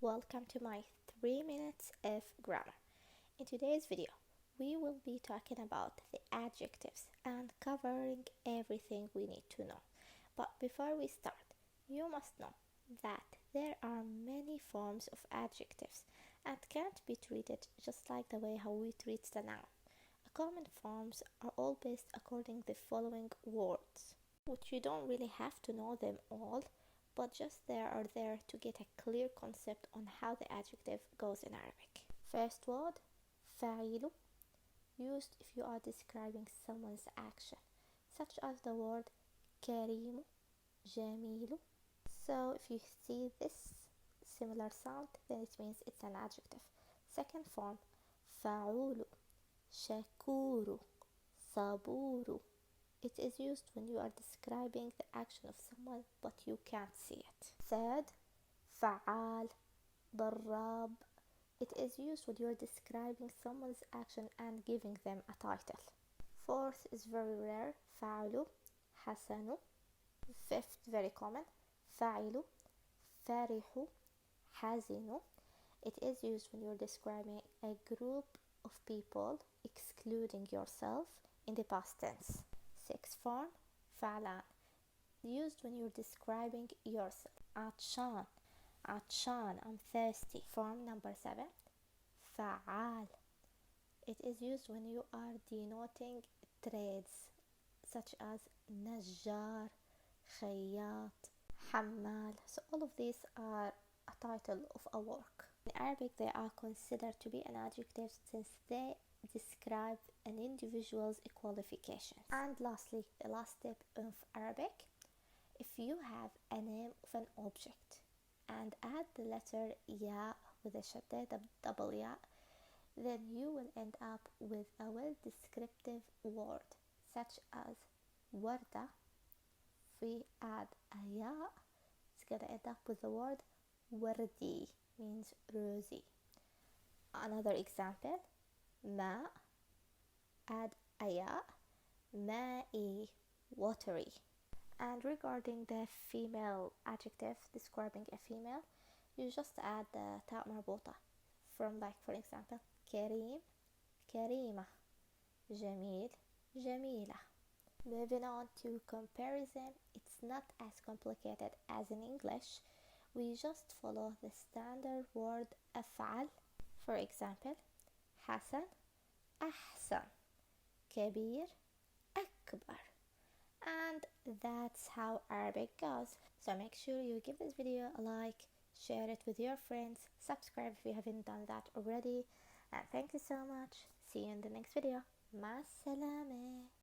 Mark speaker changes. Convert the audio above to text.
Speaker 1: Welcome to my 3 minutes of grammar. In today's video, we will be talking about the adjectives and covering everything we need to know. But before we start, you must know that there are many forms of adjectives and can't be treated just like the way how we treat the noun. Common forms are all based according the following words, which you don't really have to know them all, but just they are there to get a clear concept on how the adjective goes in Arabic. First word, فاعل, used if you are describing someone's action, such as the word كريم, جميل. So if you see this similar sound, then it means it's an adjective. Second form, فعول, شكور, صبور. It is used when you are describing the action of someone but you can't see it. Third, فعال, ضراب. It is used when you are describing someone's action and giving them a title. Fourth is very rare, فعل, حسن. Fifth, very common, فاعل, فرح, حزن. It is used when you're describing a group of people excluding yourself in the past tense. Sixth form, فعلان, used when you're describing yourself. عطشان, عطشان, I'm thirsty. Form number 7, فعال. It is used when you are denoting trades such as نجار, خياط, حمال. So all of these are a title of a work. In Arabic, they are considered to be an adjective since they describe an individual's qualifications. And lastly, the last step of Arabic, if you have a name of an object and add the letter ya with a shaddad double ya, then you will end up with a well-descriptive word such as warda. If we add a ya, it's gonna end up with the word wardi, means rosy. Another example, ma, add a ya, ma'i, watery. And regarding the female adjective describing a female, you just add the ta marbuta from, like, for example, كريم, كريمة, جميل, جميلة. Moving on to comparison, it's not as complicated as in English. We just follow the standard word أفعل. For example, حسن, أحسن, كبير, أكبر. And that's how Arabic goes. So make sure you give this video a like, share it with your friends, subscribe if you haven't done that already, and thank you so much. See you in the next video. مع السلامة.